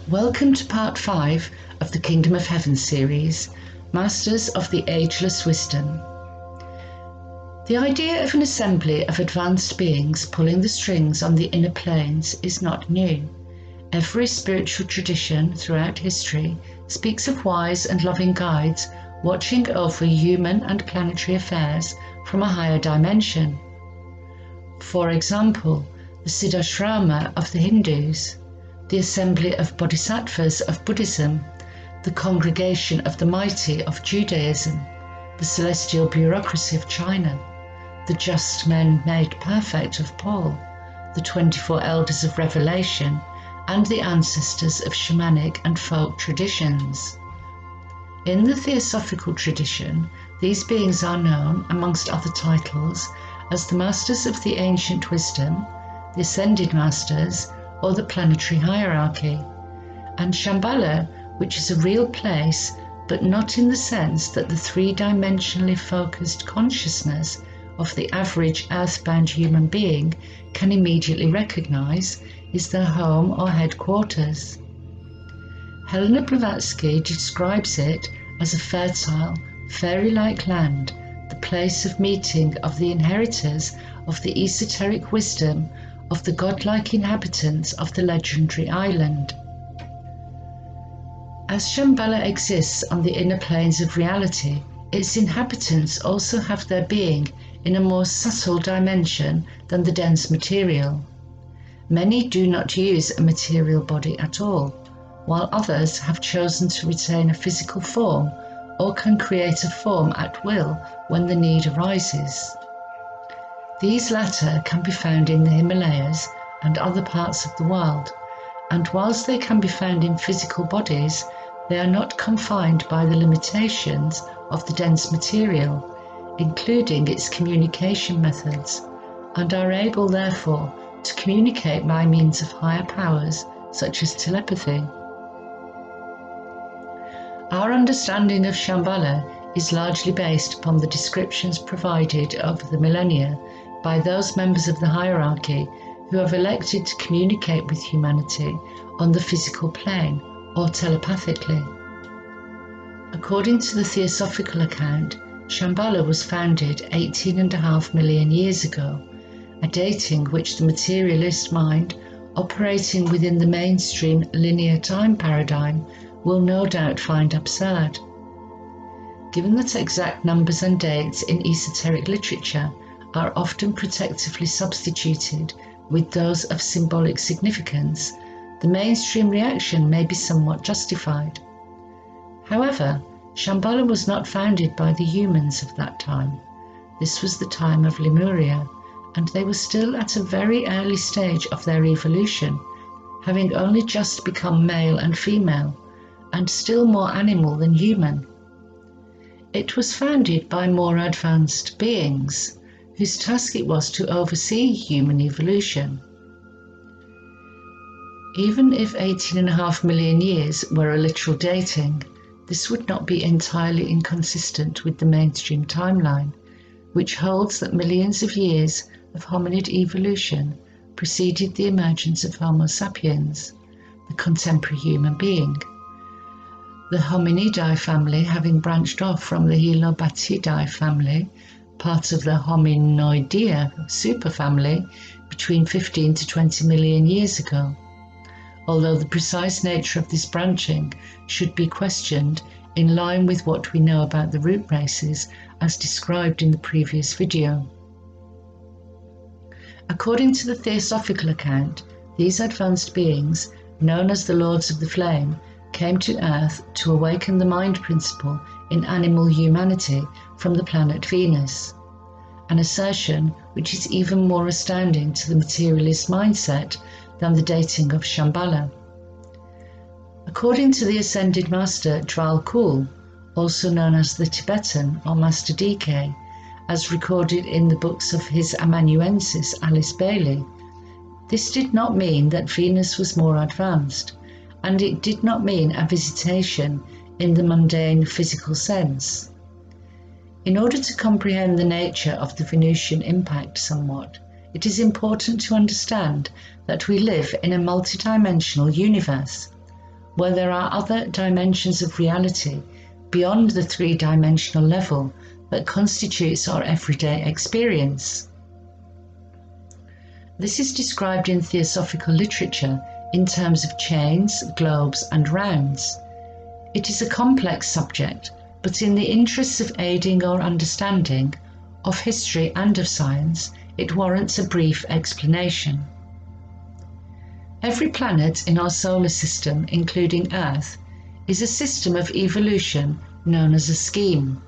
Welcome to part 5 of the Kingdom of Heaven series, Masters of the Ageless Wisdom. The idea of an assembly of advanced beings pulling the strings on the inner planes is not new. Every spiritual tradition throughout history speaks of wise and loving guides watching over human and planetary affairs from a higher dimension. For example, the Siddhashrama of the Hindus, the Assembly of Bodhisattvas of Buddhism, the Congregation of the Mighty of Judaism, the Celestial Bureaucracy of China, the Just Men Made Perfect of Paul, the 24 Elders of Revelation, and the ancestors of shamanic and folk traditions. In the Theosophical tradition, these beings are known, amongst other titles, as the Masters of the Ancient Wisdom, the Ascended Masters, or the Planetary Hierarchy, and Shambhala, which is a real place, but not in the sense that the three-dimensionally focused consciousness of the average earthbound human being can immediately recognize, is their home or headquarters. Helena Blavatsky describes it as a fertile, fairy-like land, the place of meeting of the inheritors of the esoteric wisdom of the godlike inhabitants of the legendary island. As Shambhala exists on the inner planes of reality, its inhabitants also have their being in a more subtle dimension than the dense material. Many do not use a material body at all, while others have chosen to retain a physical form or can create a form at will when the need arises. These latter can be found in the Himalayas and other parts of the world, and whilst they can be found in physical bodies, they are not confined by the limitations of the dense material, including its communication methods, and are able therefore to communicate by means of higher powers such as telepathy. Our understanding of Shambhala is largely based upon the descriptions provided over the millennia by those members of the hierarchy who have elected to communicate with humanity on the physical plane or telepathically. According to the Theosophical account, Shambhala was founded 18.5 million years ago, a dating which the materialist mind, operating within the mainstream linear time paradigm, will no doubt find absurd. Given that exact numbers and dates in esoteric literature are often protectively substituted with those of symbolic significance, the mainstream reaction may be somewhat justified. However, Shambhala was not founded by the humans of that time. This was the time of Lemuria, and they were still at a very early stage of their evolution, having only just become male and female, and still more animal than human. It was founded by more advanced beings, whose task it was to oversee human evolution. Even if 18.5 million years were a literal dating, this would not be entirely inconsistent with the mainstream timeline, which holds that millions of years of hominid evolution preceded the emergence of Homo sapiens, the contemporary human being. The Hominidae family having branched off from the Helobatidae family, part of the Hominoidea superfamily, between 15 to 20 million years ago, although the precise nature of this branching should be questioned in line with what we know about the root races as described in the previous video. According to the Theosophical account, these advanced beings, known as the Lords of the Flame, came to Earth to awaken the mind principle in animal humanity from the planet Venus, an assertion which is even more astounding to the materialist mindset than the dating of Shambhala. According to the Ascended Master Dral Kul, also known as the Tibetan or Master DK, as recorded in the books of his amanuensis Alice Bailey, this did not mean that Venus was more advanced, and it did not mean a visitation in the mundane physical sense. In order to comprehend the nature of the Venusian impact somewhat, it is important to understand that we live in a multidimensional universe. where there are other dimensions of reality beyond the three-dimensional level that constitutes our everyday experience. This is described in theosophical literature in terms of chains, globes, and rounds. It is a complex subject, but in the interests of aiding our understanding of history and of science, it warrants a brief explanation. Every planet in our solar system, including Earth, is a system of evolution known as a scheme.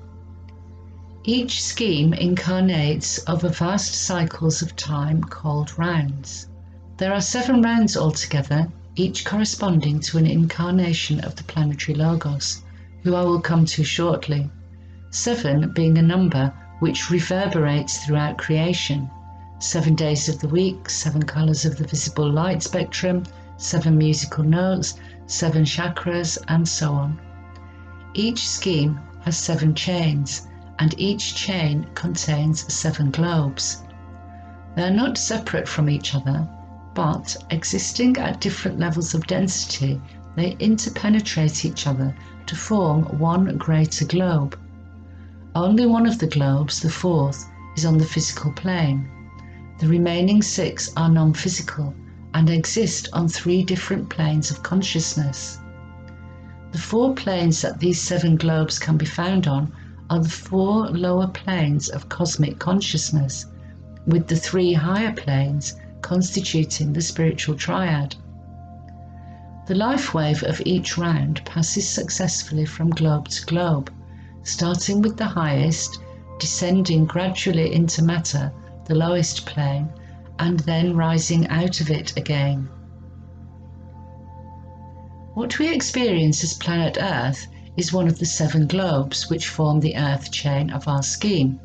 Each scheme incarnates over vast cycles of time called rounds. There are 7 rounds altogether, each corresponding to an incarnation of the planetary logos, who I will come to shortly, 7 being a number which reverberates throughout creation. 7 days of the week, 7 colours of the visible light spectrum, 7 musical notes, 7 chakras, and so on. Each scheme has 7 chains, and each chain contains 7 globes. They are not separate from each other, but existing at different levels of density, they interpenetrate each other to form one greater globe. Only one of the globes, the 4th, is on the physical plane. The remaining 6 are non-physical and exist on 3 different planes of consciousness. The 4 planes that these 7 globes can be found on are the 4 lower planes of cosmic consciousness, with the 3 higher planes constituting the spiritual triad. The life wave of each round passes successfully from globe to globe, starting with the highest, descending gradually into matter, the lowest plane, and then rising out of it again. What we experience as planet Earth is one of the 7 globes which form the Earth chain of our scheme.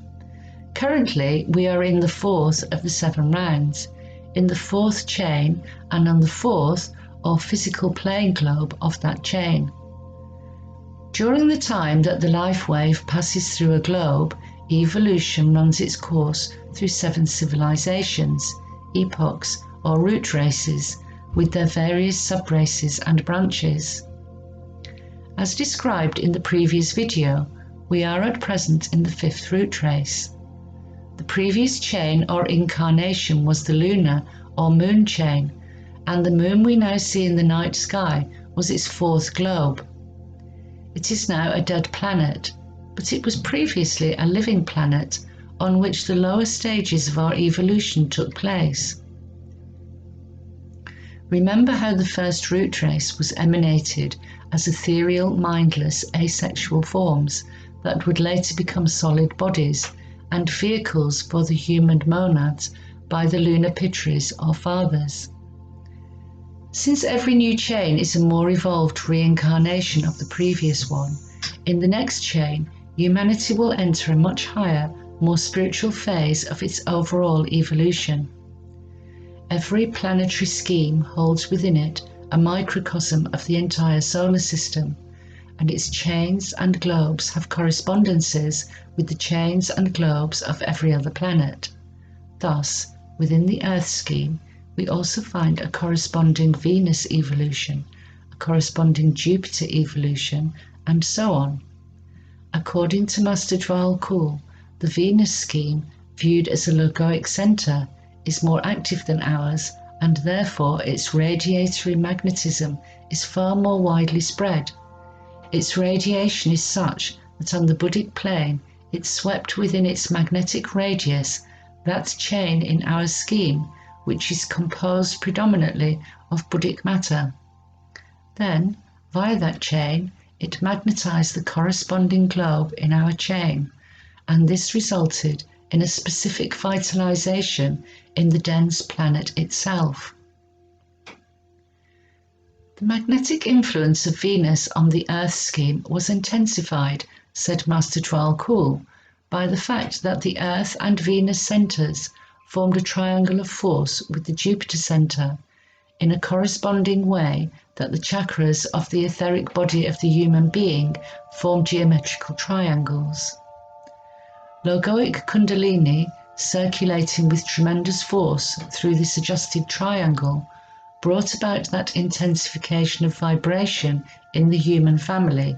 Currently, we are in the 4th of the 7 rounds, in the 4th chain and on the 4th or physical plane globe of that chain. During the time that the life wave passes through a globe, evolution runs its course through 7 civilizations, epochs, or root races, with their various sub-races and branches. As described in the previous video, we are at present in the 5th root race. The previous chain or incarnation was the lunar or moon chain, and the moon we now see in the night sky was its 4th globe. It is now a dead planet, but it was previously a living planet on which the lower stages of our evolution took place. Remember how the first root race was emanated as ethereal, mindless, asexual forms that would later become solid bodies and vehicles for the human monads by the lunar pitris or fathers. Since every new chain is a more evolved reincarnation of the previous one, in the next chain, humanity will enter a much higher, more spiritual phase of its overall evolution. Every planetary scheme holds within it a microcosm of the entire solar system, and its chains and globes have correspondences with the chains and globes of every other planet. Thus, within the Earth scheme, we also find a corresponding Venus evolution, a corresponding Jupiter evolution, and so on. According to Master Dwal Kul, the Venus scheme, viewed as a logoic center, is more active than ours, and therefore its radiatory magnetism is far more widely spread. Its radiation is such that on the Buddhic plane it swept within its magnetic radius that chain in our scheme which is composed predominantly of Buddhic matter. Then, via that chain, it magnetized the corresponding globe in our chain, and this resulted in a specific vitalization in the dense planet itself. The magnetic influence of Venus on the Earth scheme was intensified, said Master Dwal Kul, by the fact that the Earth and Venus centers formed a triangle of force with the Jupiter center, in a corresponding way that the chakras of the etheric body of the human being form geometrical triangles. Logoic Kundalini, circulating with tremendous force through this adjusted triangle, brought about that intensification of vibration in the human family,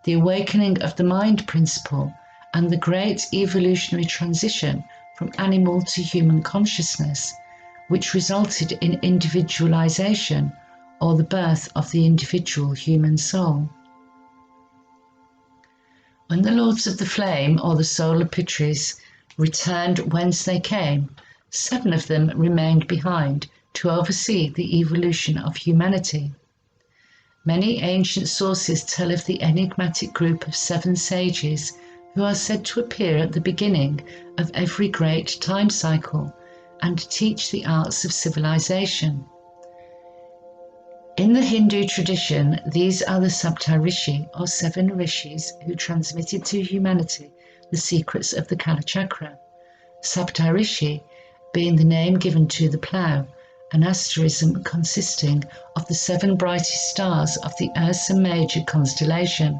the awakening of the mind principle, and the great evolutionary transition from animal to human consciousness, which resulted in individualization, or the birth of the individual human soul. When the Lords of the Flame, or the solar Pitris, returned whence they came, 7 of them remained behind to oversee the evolution of humanity. Many ancient sources tell of the enigmatic group of 7 sages who are said to appear at the beginning of every great time cycle and teach the arts of civilization. In the Hindu tradition, these are the Saptarishi, or 7 rishis, who transmitted to humanity the secrets of the Kala Chakra. Saptarishi being the name given to the plough, an asterism consisting of the 7 brightest stars of the Ursa Major constellation,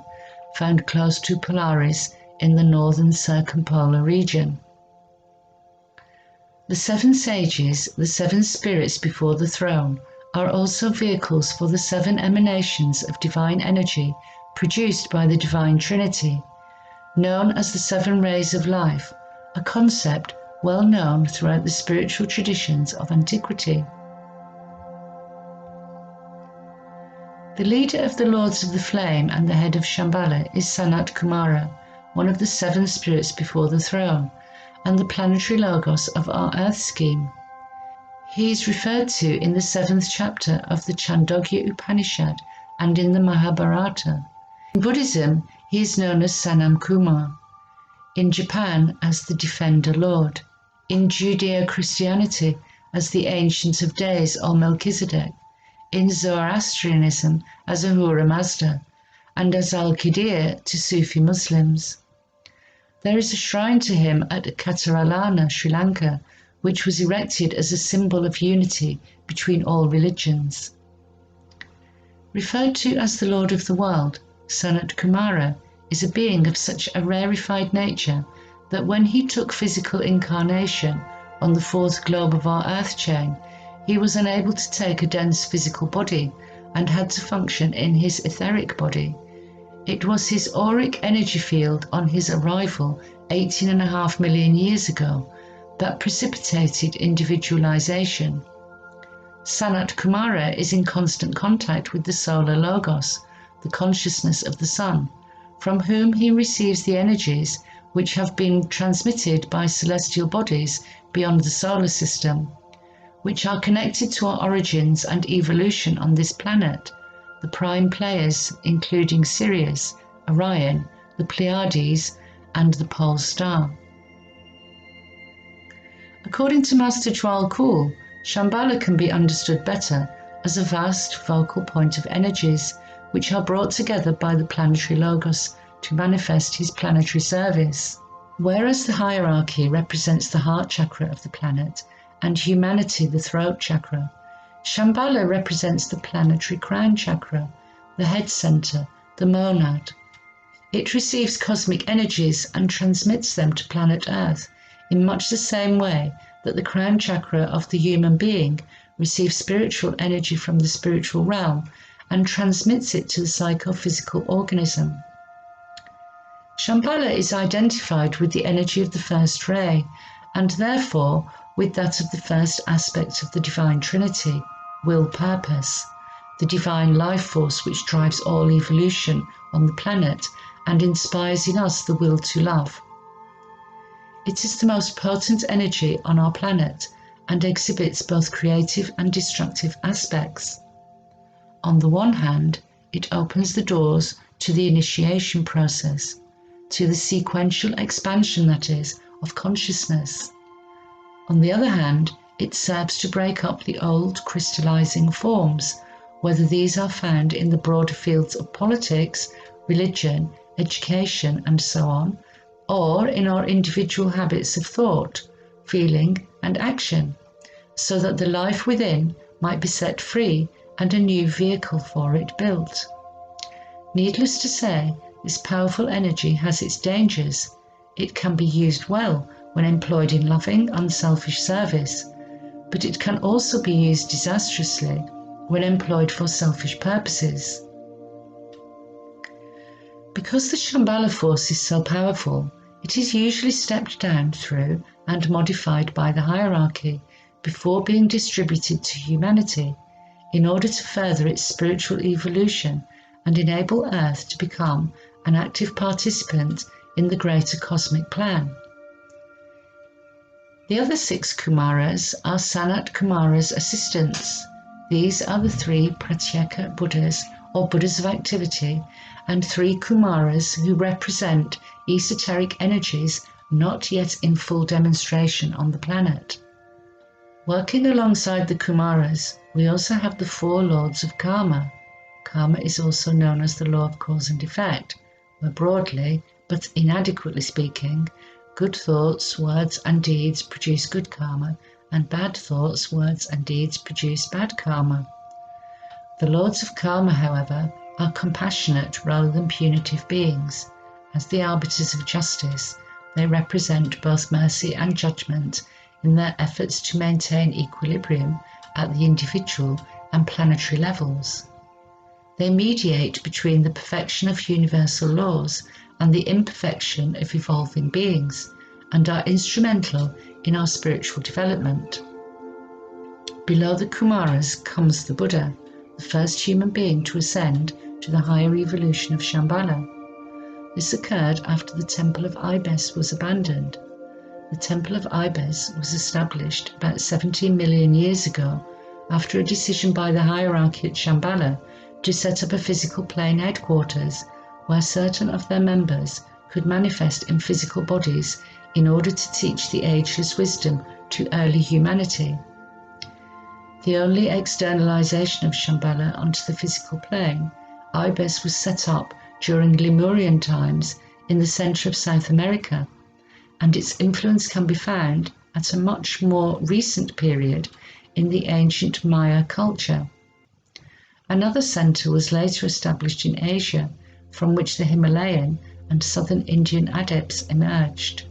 found close to Polaris in the northern circumpolar region. The 7 sages, the 7 spirits before the throne, are also vehicles for the 7 emanations of divine energy produced by the Divine Trinity, known as the 7 rays of life, a concept well known throughout the spiritual traditions of antiquity. The leader of the Lords of the Flame and the head of Shambhala is Sanat Kumara, one of the 7 spirits before the throne, and the planetary logos of our Earth scheme. He is referred to in the 7th chapter of the Chandogya Upanishad and in the Mahabharata. In Buddhism, he is known as Sanam Kumar. In Japan, as the Defender Lord. In Judeo-Christianity, as the Ancient of Days or Melchizedek. In Zoroastrianism, as Ahura Mazda, and as Al-Qidr to Sufi Muslims. There is a shrine to him at Kataralana, Sri Lanka, which was erected as a symbol of unity between all religions. Referred to as the Lord of the World, Sanat Kumara is a being of such a rarefied nature that when he took physical incarnation on the 4th globe of our Earth chain, he was unable to take a dense physical body and had to function in his etheric body. It was his auric energy field on his arrival 18.5 million years ago that precipitated individualization. Sanat Kumara is in constant contact with the solar logos, the consciousness of the sun, from whom he receives the energies which have been transmitted by celestial bodies beyond the solar system, which are connected to our origins and evolution on this planet, the prime players including Sirius, Orion, the Pleiades, and the Pole Star. According to Master Djwhal Khul, Shambhala can be understood better as a vast focal point of energies which are brought together by the planetary logos to manifest his planetary service. Whereas the hierarchy represents the heart chakra of the planet and humanity the throat chakra, Shambhala represents the planetary crown chakra, the head center, the monad. It receives cosmic energies and transmits them to planet Earth in much the same way that the crown chakra of the human being receives spiritual energy from the spiritual realm and transmits it to the psychophysical organism. Shambhala is identified with the energy of the first ray, and therefore with that of the first aspect of the Divine Trinity, will purpose, the divine life force which drives all evolution on the planet and inspires in us the will to love. It is the most potent energy on our planet and exhibits both creative and destructive aspects. On the one hand, it opens the doors to the initiation process, to the sequential expansion, that is, of consciousness. On the other hand, it serves to break up the old crystallizing forms, whether these are found in the broader fields of politics, religion, education, and so on, or in our individual habits of thought, feeling, and action, so that the life within might be set free and a new vehicle for it built. Needless to say, this powerful energy has its dangers. It can be used well when employed in loving, unselfish service, but it can also be used disastrously when employed for selfish purposes. Because the Shambhala force is so powerful, it is usually stepped down through and modified by the hierarchy before being distributed to humanity in order to further its spiritual evolution and enable Earth to become an active participant in the greater cosmic plan. The other 6 Kumaras are Sanat Kumara's assistants. These are the 3 Pratyeka Buddhas, or Buddhas of activity, and 3 Kumaras who represent esoteric energies not yet in full demonstration on the planet. Working alongside the Kumaras, we also have the 4 lords of karma. Karma is also known as the law of cause and effect, where broadly, but inadequately speaking, good thoughts, words and deeds produce good karma, and bad thoughts, words and deeds produce bad karma. The lords of karma, however, are compassionate rather than punitive beings. As the arbiters of justice, they represent both mercy and judgment in their efforts to maintain equilibrium at the individual and planetary levels. They mediate between the perfection of universal laws and the imperfection of evolving beings, and are instrumental in our spiritual development. Below the Kumaras comes the Buddha, the first human being to ascend to the higher evolution of Shambhala. This occurred after the Temple of Ibis was abandoned. The Temple of Ibis was established about 17 million years ago after a decision by the hierarchy at Shambhala to set up a physical plane headquarters where certain of their members could manifest in physical bodies in order to teach the ageless wisdom to early humanity. The only externalization of Shambhala onto the physical plane, Ibis was set up during Lemurian times in the center of South America, and its influence can be found at a much more recent period in the ancient Maya culture. Another center was later established in Asia, from which the Himalayan and southern Indian adepts emerged.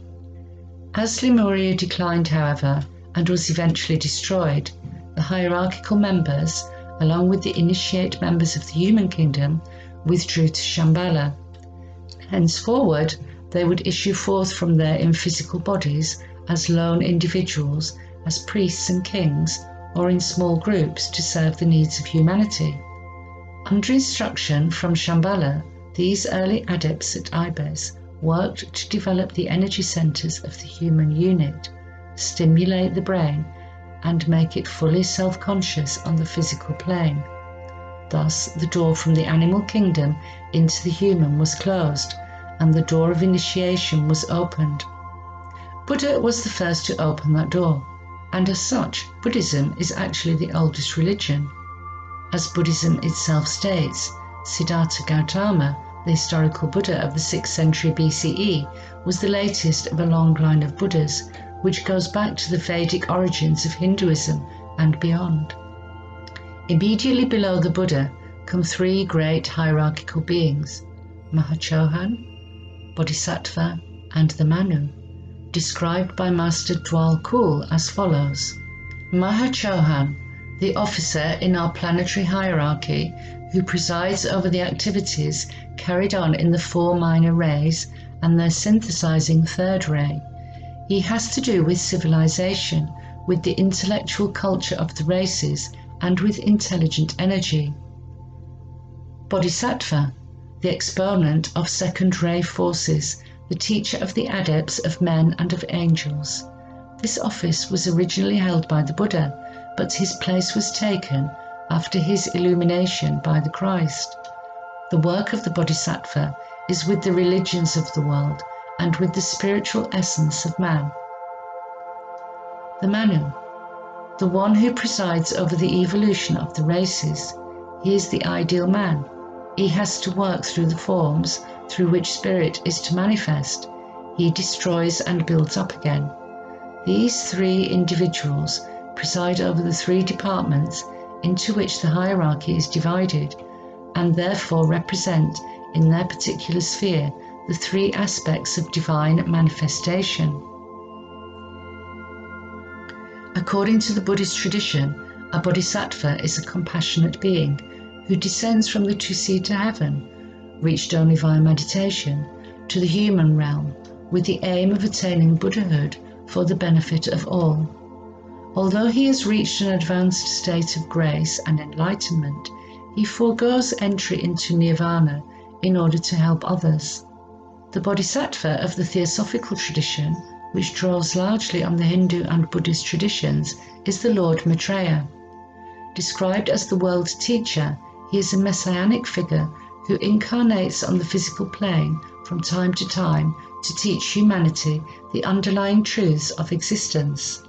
As Lemuria declined, however, and was eventually destroyed, the hierarchical members, along with the initiate members of the human kingdom, withdrew to Shambhala. Henceforward, they would issue forth from there in physical bodies as lone individuals, as priests and kings, or in small groups to serve the needs of humanity. Under instruction from Shambhala, these early adepts at Ibis worked to develop the energy centers of the human unit, stimulate the brain, and make it fully self-conscious on the physical plane. Thus, the door from the animal kingdom into the human was closed, and the door of initiation was opened. Buddha was the first to open that door, and as such, Buddhism is actually the oldest religion. As Buddhism itself states, Siddhartha Gautama, the historical Buddha of the 6th century BCE, was the latest of a long line of Buddhas, which goes back to the Vedic origins of Hinduism and beyond. Immediately below the Buddha come 3 great hierarchical beings, Mahachohan, Bodhisattva, and the Manu, described by Master Dwal Kul as follows. Mahachohan, the officer in our planetary hierarchy who presides over the activities carried on in the 4 minor rays and their synthesizing 3rd ray. He has to do with civilization, with the intellectual culture of the races, and with intelligent energy. Bodhisattva, the exponent of 2nd ray forces, the teacher of the adepts of men and of angels. This office was originally held by the Buddha, but his place was taken after his illumination by the Christ. The work of the Bodhisattva is with the religions of the world and with the spiritual essence of man. The Manu, the one who presides over the evolution of the races. He is the ideal man. He has to work through the forms through which spirit is to manifest. He destroys and builds up again. These 3 individuals preside over the 3 departments into which the hierarchy is divided, and therefore represent in their particular sphere the 3 aspects of divine manifestation. According to the Buddhist tradition, A Bodhisattva is a compassionate being who descends from the two-seater heaven, reached only via meditation, to the human realm with the aim of attaining Buddhahood for the benefit of all. Although he has reached an advanced state of grace and enlightenment, he forgoes entry into nirvana in order to help others. The Bodhisattva of the Theosophical tradition, which draws largely on the Hindu and Buddhist traditions, is the Lord Maitreya. Described as the world teacher, he is a messianic figure who incarnates on the physical plane from time to teach humanity the underlying truths of existence.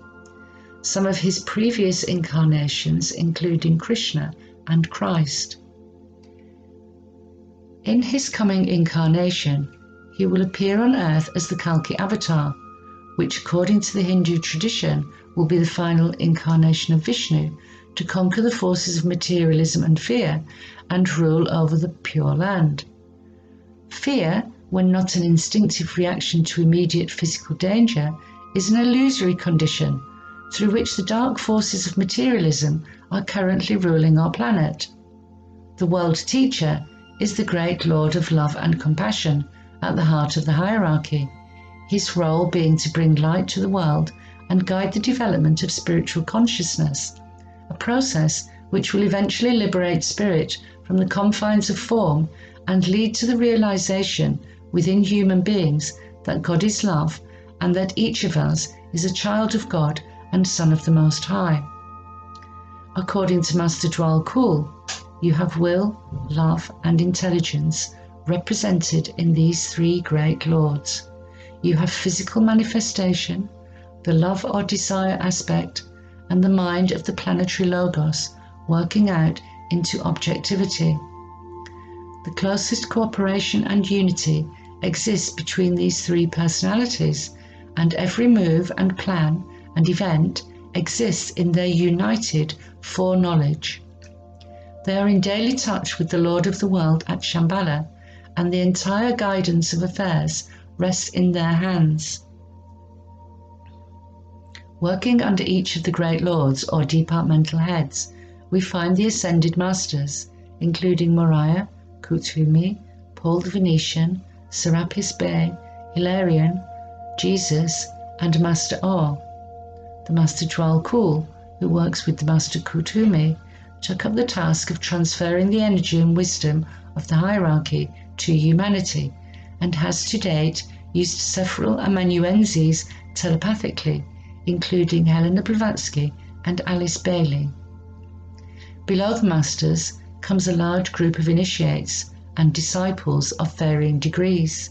Some of his previous incarnations including Krishna and Christ. In his coming incarnation, he will appear on earth as the Kalki avatar, which according to the Hindu tradition will be the final incarnation of Vishnu to conquer the forces of materialism and fear and rule over the Pure Land. Fear, when not an instinctive reaction to immediate physical danger, is an illusory condition through which the dark forces of materialism are currently ruling our planet. The world teacher is the great Lord of love and compassion at the heart of the hierarchy, his role being to bring light to the world and guide the development of spiritual consciousness, a process which will eventually liberate spirit from the confines of form and lead to the realization within human beings that God is love and that each of us is a child of God and son of the Most High. According to Master Dwal Kul, you have will, love and intelligence represented in these three great lords. You have physical manifestation, the love or desire aspect, and the mind of the planetary logos working out into objectivity. The closest cooperation and unity exists between these three personalities, and every move and plan and event exists in their united foreknowledge. They are in daily touch with the Lord of the world at Shambhala, and the entire guidance of affairs rests in their hands. Working under each of the great lords or departmental heads, we find the ascended masters, including Moriah, Kuthumi, Paul the Venetian, Serapis Bey, Hilarion, Jesus, and Master O. The Master Dwal Kul, who works with the Master Kuthumi, took up the task of transferring the energy and wisdom of the hierarchy to humanity, and has to date used several amanuenses telepathically, including Helena Blavatsky and Alice Bailey. Below the masters comes a large group of initiates and disciples of varying degrees.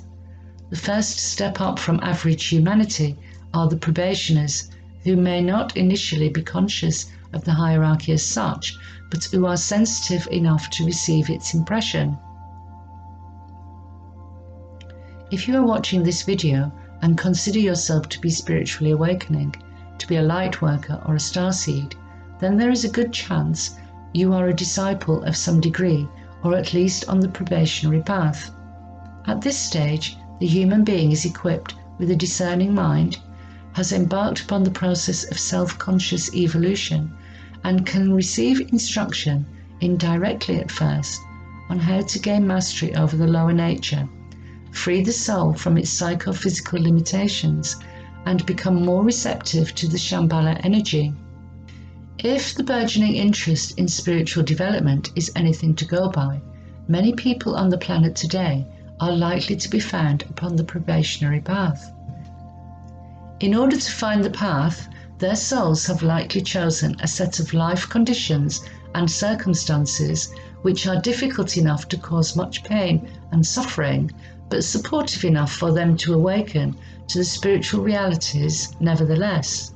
The first step up from average humanity are the probationers, who may not initially be conscious of the hierarchy as such, but who are sensitive enough to receive its impression. If you are watching this video and consider yourself to be spiritually awakening, to be a light worker or a starseed, then there is a good chance you are a disciple of some degree, or at least on the probationary path. At this stage, the human being is equipped with a discerning mind, has embarked upon the process of self-conscious evolution, and can receive instruction indirectly at first on how to gain mastery over the lower nature, free the soul from its psychophysical limitations, and become more receptive to the Shambhala energy. If the burgeoning interest in spiritual development is anything to go by, many people on the planet today are likely to be found upon the probationary path. In order to find the path, their souls have likely chosen a set of life conditions and circumstances which are difficult enough to cause much pain and suffering, but supportive enough for them to awaken to the spiritual realities nevertheless.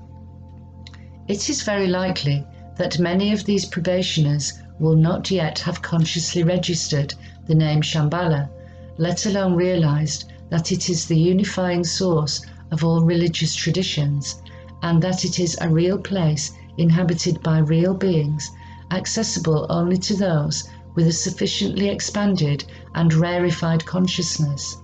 It is very likely that many of these probationers will not yet have consciously registered the name Shambhala, let alone realized that it is the unifying source of all religious traditions, and that it is a real place inhabited by real beings, accessible only to those with a sufficiently expanded and rarefied consciousness.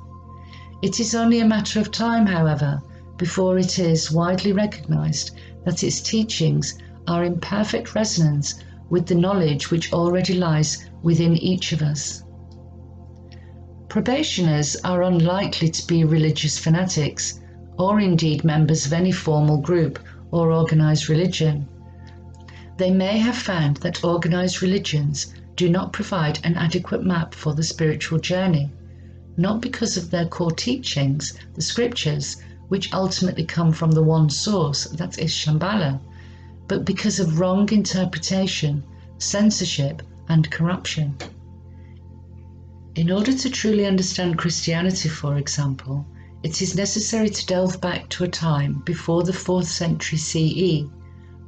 It is only a matter of time, however, before it is widely recognized that its teachings are in perfect resonance with the knowledge which already lies within each of us. Probationers are unlikely to be religious fanatics, or indeed members of any formal group or organized religion. They may have found that organized religions do not provide an adequate map for the spiritual journey, not because of their core teachings, the scriptures, which ultimately come from the one source, that is Shambhala, but because of wrong interpretation, censorship, and corruption. In order to truly understand Christianity, for example, it is necessary to delve back to a time before the 4th century CE,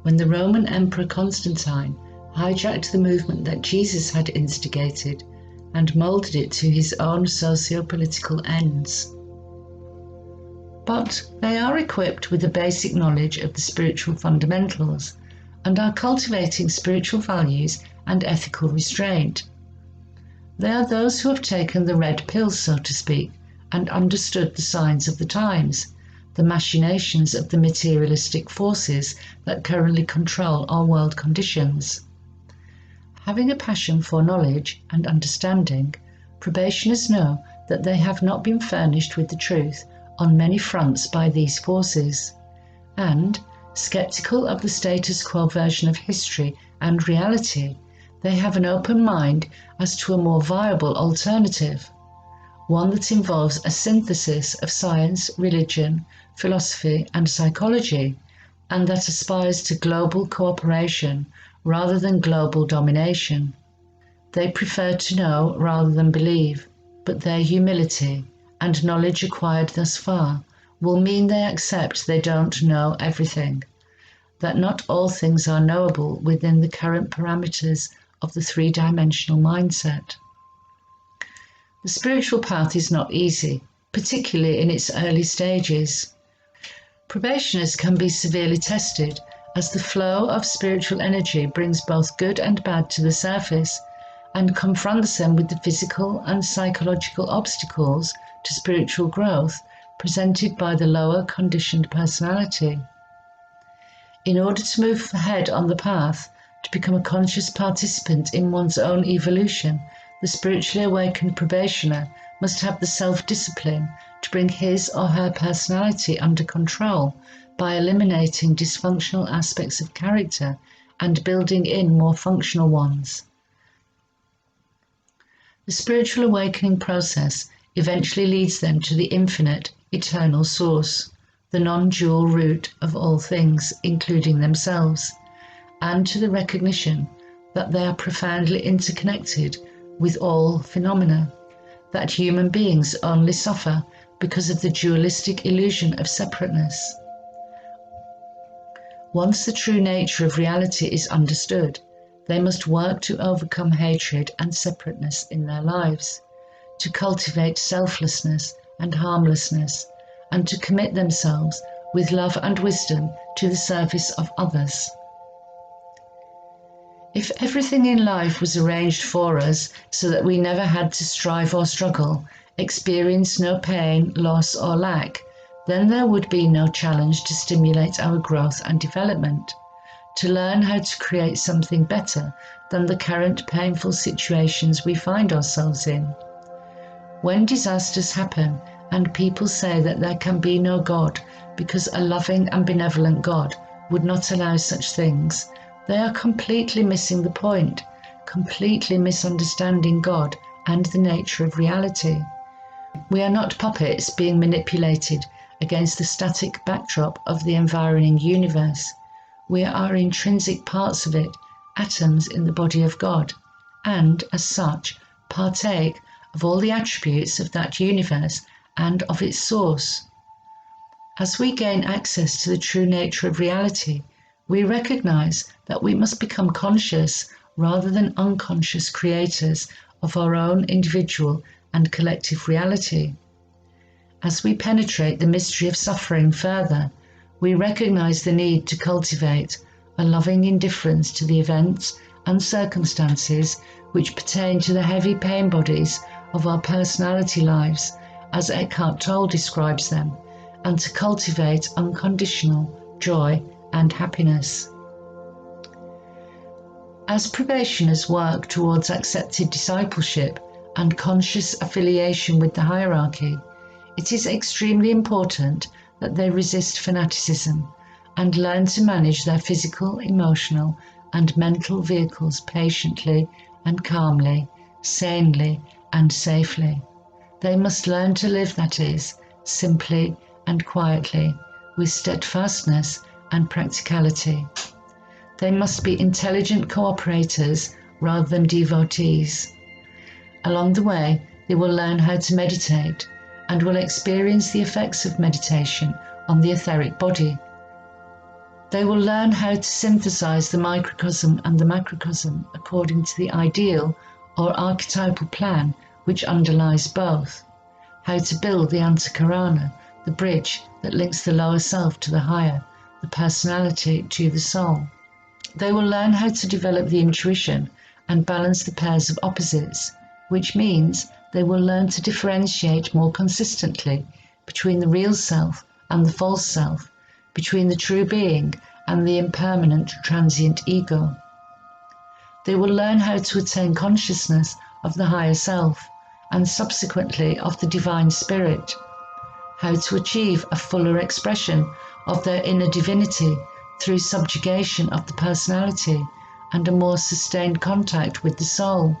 when the Roman Emperor Constantine hijacked the movement that Jesus had instigated and moulded it to his own socio-political ends. But they are equipped with a basic knowledge of the spiritual fundamentals and are cultivating spiritual values and ethical restraint. They are those who have taken the red pill, so to speak, and understood the signs of the times, the machinations of the materialistic forces that currently control our world conditions. Having a passion for knowledge and understanding, probationers know that they have not been furnished with the truth on many fronts by these forces, and, skeptical of the status quo version of history and reality, they have an open mind as to a more viable alternative, one that involves a synthesis of science, religion, philosophy, and psychology, and that aspires to global cooperation rather than global domination. They prefer to know rather than believe, but their humility and knowledge acquired thus far will mean they accept they don't know everything, that not all things are knowable within the current parameters of the three-dimensional mindset. The spiritual path is not easy, particularly in its early stages. Probationers can be severely tested as the flow of spiritual energy brings both good and bad to the surface and confronts them with the physical and psychological obstacles to spiritual growth presented by the lower conditioned personality. In order to move ahead on the path, to become a conscious participant in one's own evolution, the spiritually awakened probationer must have the self-discipline to bring his or her personality under control by eliminating dysfunctional aspects of character and building in more functional ones. The spiritual awakening process eventually leads them to the infinite, eternal source, the non-dual root of all things, including themselves, and to the recognition that they are profoundly interconnected with all phenomena, that human beings only suffer because of the dualistic illusion of separateness. Once the true nature of reality is understood, they must work to overcome hatred and separateness in their lives, to cultivate selflessness and harmlessness, and to commit themselves with love and wisdom to the service of others. If everything in life was arranged for us so that we never had to strive or struggle, experience no pain, loss, or lack, then there would be no challenge to stimulate our growth and development, to learn how to create something better than the current painful situations we find ourselves in. When disasters happen and people say that there can be no God because a loving and benevolent God would not allow such things, they are completely missing the point, completely misunderstanding God and the nature of reality. We are not puppets being manipulated against the static backdrop of the environing universe. We are intrinsic parts of it, atoms in the body of God, and, as such, partake of all the attributes of that universe and of its source. As we gain access to the true nature of reality, we recognize that we must become conscious rather than unconscious creators of our own individual and collective reality. As we penetrate the mystery of suffering further, we recognize the need to cultivate a loving indifference to the events and circumstances which pertain to the heavy pain bodies of our personality lives, as Eckhart Tolle describes them, and to cultivate unconditional joy and happiness. As probationers work towards accepted discipleship and conscious affiliation with the hierarchy, it is extremely important that they resist fanaticism and learn to manage their physical, emotional, and mental vehicles patiently and calmly, sanely and safely. They must learn to live, that is, simply and quietly, with steadfastness and practicality. They must be intelligent cooperators rather than devotees. Along the way, they will learn how to meditate and will experience the effects of meditation on the etheric body. They will learn how to synthesize the microcosm and the macrocosm according to the ideal or archetypal plan which underlies both, how to build the antakarana, the bridge that links the lower self to the higher, the personality to the soul. They will learn how to develop the intuition and balance the pairs of opposites, which means they will learn to differentiate more consistently between the real self and the false self, between the true being and the impermanent transient ego. They will learn how to attain consciousness of the higher self and subsequently of the divine spirit, how to achieve a fuller expression of their inner divinity through subjugation of the personality and a more sustained contact with the soul.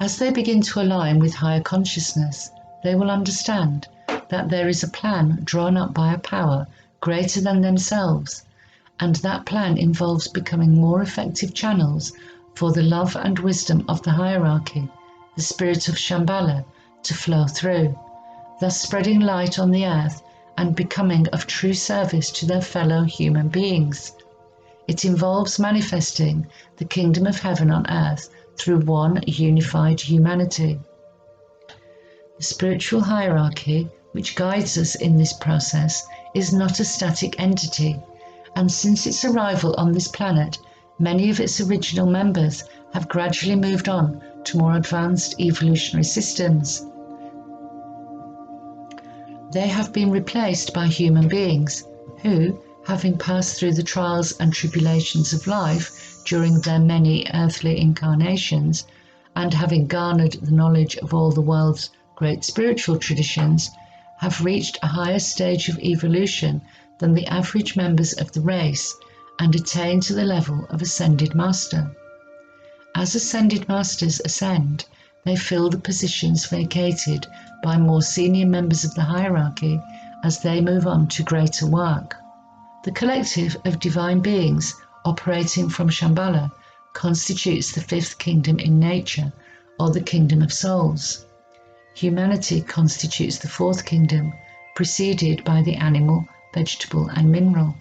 As they begin to align with higher consciousness, they will understand that there is a plan drawn up by a power greater than themselves, and that plan involves becoming more effective channels for the love and wisdom of the hierarchy, the spirit of Shambhala, to flow through, thus spreading light on the earth and becoming of true service to their fellow human beings. It involves manifesting the kingdom of heaven on earth through one unified humanity. The spiritual hierarchy, which guides us in this process, is not a static entity, and since its arrival on this planet, many of its original members have gradually moved on to more advanced evolutionary systems. They have been replaced by human beings who, having passed through the trials and tribulations of life during their many earthly incarnations, and having garnered the knowledge of all the world's great spiritual traditions, have reached a higher stage of evolution than the average members of the race and attained to the level of ascended master. As ascended masters ascend, they fill the positions vacated by more senior members of the hierarchy as they move on to greater work. The collective of divine beings operating from Shambhala constitutes the fifth kingdom in nature, or the kingdom of souls. Humanity constitutes the fourth kingdom, preceded by the animal, vegetable and mineral,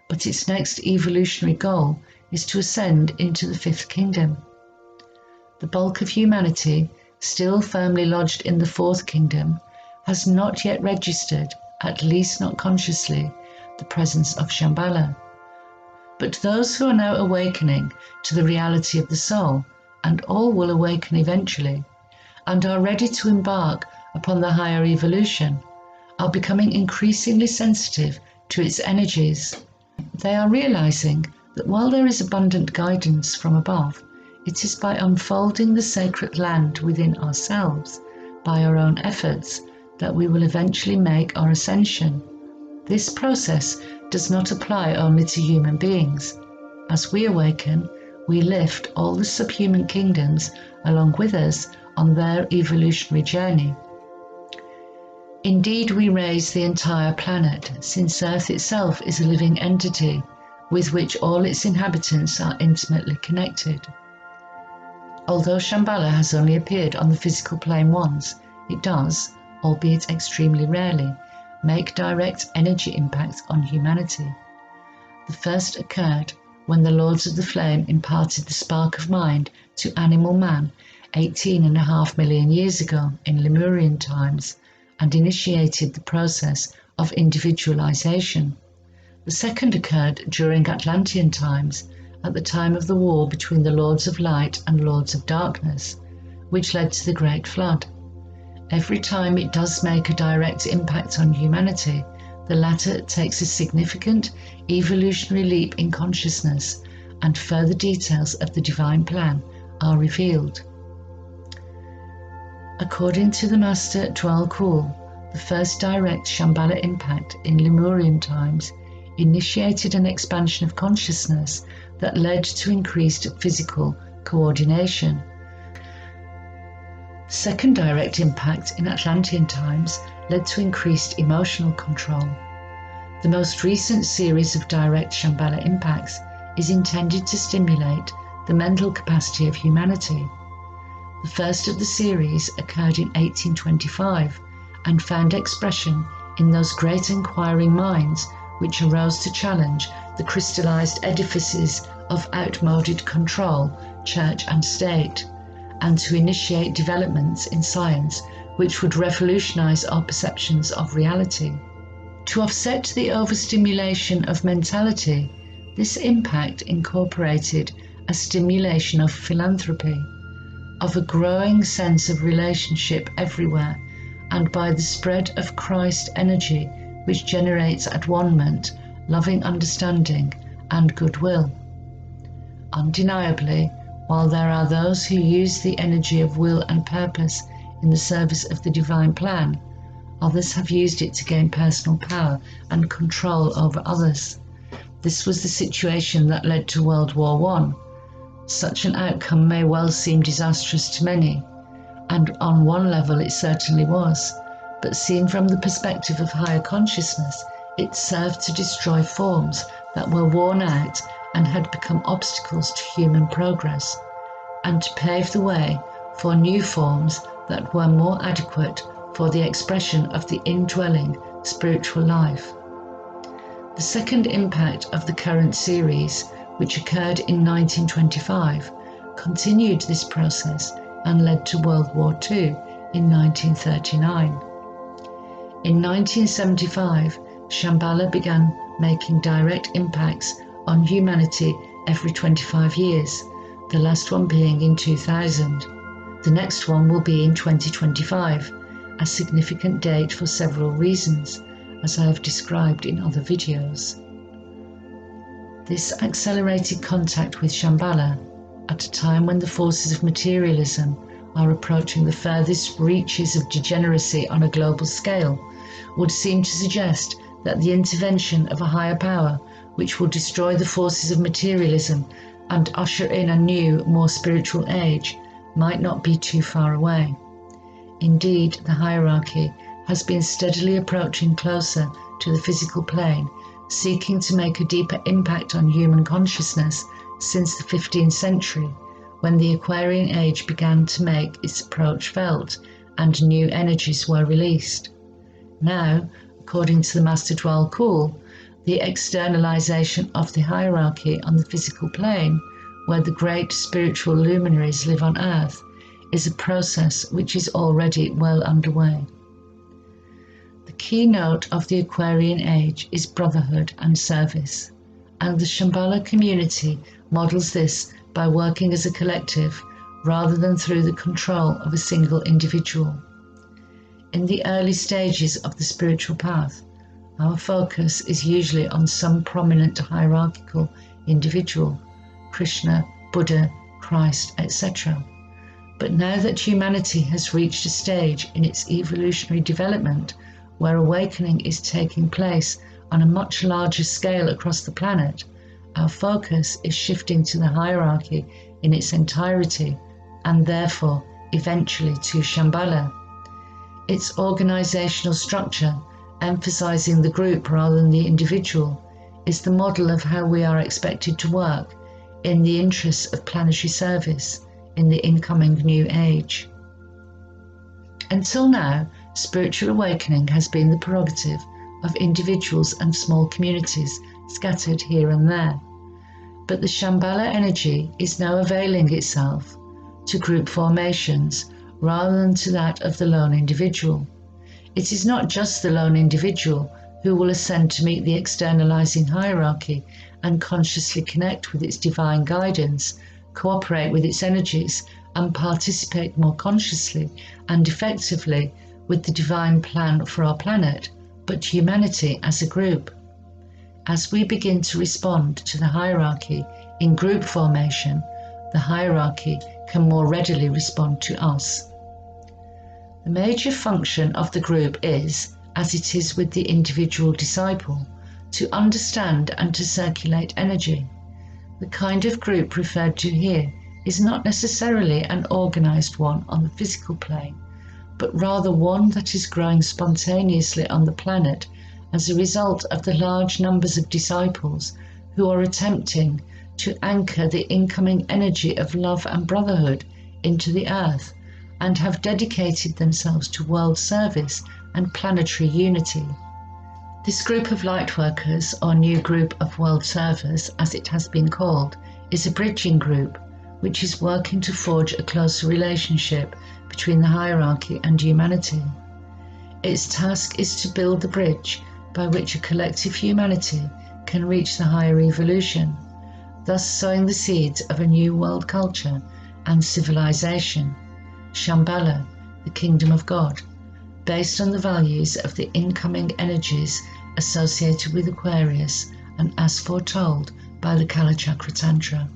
but its next evolutionary goal is to ascend into the fifth kingdom. The bulk of humanity, still firmly lodged in the fourth kingdom, has not yet registered, at least not consciously, the presence of Shambhala. But those who are now awakening to the reality of the soul, and all will awaken eventually, and are ready to embark upon the higher evolution, are becoming increasingly sensitive to its energies. They are realizing that while there is abundant guidance from above, it is by unfolding the sacred land within ourselves, by our own efforts, that we will eventually make our ascension. This process does not apply only to human beings. As we awaken, we lift all the subhuman kingdoms along with us on their evolutionary journey. Indeed, we raise the entire planet, since Earth itself is a living entity with which all its inhabitants are intimately connected. Although Shambhala has only appeared on the physical plane once, it does, albeit extremely rarely, make direct energy impacts on humanity. The first occurred when the Lords of the Flame imparted the spark of mind to animal man 18.5 million years ago in Lemurian times and initiated the process of individualization. The second occurred during Atlantean times, at the time of the war between the Lords of Light and Lords of Darkness, which led to the Great Flood. Every time it does make a direct impact on humanity, the latter takes a significant evolutionary leap in consciousness and further details of the divine plan are revealed. According to the Master Dwell Kul, the first direct Shambhala impact in Lemurian times initiated an expansion of consciousness that led to increased physical coordination. The second direct impact in Atlantean times led to increased emotional control. The most recent series of direct Shambhala impacts is intended to stimulate the mental capacity of humanity. The first of the series occurred in 1825 and found expression in those great inquiring minds which arose to challenge the crystallized edifices of outmoded control, church and state, and to initiate developments in science which would revolutionize our perceptions of reality. To offset the overstimulation of mentality, this impact incorporated a stimulation of philanthropy, of a growing sense of relationship everywhere, and by the spread of Christ energy, which generates at one-ment, loving understanding and goodwill. Undeniably, while there are those who use the energy of will and purpose in the service of the divine plan, others have used it to gain personal power and control over others. This was the situation that led to World War I. Such an outcome may well seem disastrous to many, and on one level it certainly was, but seen from the perspective of higher consciousness, it served to destroy forms that were worn out and had become obstacles to human progress, and to pave the way for new forms that were more adequate for the expression of the indwelling spiritual life. The second impact of the current series, which occurred in 1925, continued this process and led to World War II in 1939. In 1975, Shambhala began making direct impacts on humanity every 25 years, the last one being in 2000. The next one will be in 2025, a significant date for several reasons, as I have described in other videos. This accelerated contact with Shambhala, at a time when the forces of materialism are approaching the furthest reaches of degeneracy on a global scale, would seem to suggest that the intervention of a higher power, which will destroy the forces of materialism and usher in a new, more spiritual age, might not be too far away. Indeed, the hierarchy has been steadily approaching closer to the physical plane, seeking to make a deeper impact on human consciousness since the 15th century, when the Aquarian age began to make its approach felt and new energies were released. Now, according to the Master Dwell Kul, the externalization of the hierarchy on the physical plane, where the great spiritual luminaries live on Earth, is a process which is already well underway. The keynote of the Aquarian age is brotherhood and service, and the Shambhala community models this by working as a collective rather than through the control of a single individual. In the early stages of the spiritual path, our focus is usually on some prominent hierarchical individual, Krishna, Buddha, Christ, etc. But now that humanity has reached a stage in its evolutionary development where awakening is taking place on a much larger scale across the planet, our focus is shifting to the hierarchy in its entirety, and therefore eventually to Shambhala. Its organizational structure, emphasizing the group rather than the individual, is the model of how we are expected to work in the interests of planetary service in the incoming new age. Until now, spiritual awakening has been the prerogative of individuals and small communities scattered here and there. But the Shambhala energy is now availing itself to group formations rather than to that of the lone individual. It is not just the lone individual who will ascend to meet the externalizing hierarchy and consciously connect with its divine guidance, cooperate with its energies, and participate more consciously and effectively with the divine plan for our planet, but humanity as a group. As we begin to respond to the hierarchy In group formation, the hierarchy can more readily respond to us. The major function of the group is, as it is with the individual disciple, to understand and to circulate energy. The kind of group referred to here is not necessarily an organized one on the physical plane, but rather one that is growing spontaneously on the planet as a result of the large numbers of disciples who are attempting to anchor the incoming energy of love and brotherhood into the earth and have dedicated themselves to world service and planetary unity. This group of lightworkers, or new group of world servers as it has been called, is a bridging group which is working to forge a closer relationship between the hierarchy and humanity. Its task is to build the bridge by which a collective humanity can reach the higher evolution, thus sowing the seeds of a new world culture and civilization, Shambhala, the kingdom of God, based on the values of the incoming energies associated with Aquarius and as foretold by the Kala Chakra Tantra.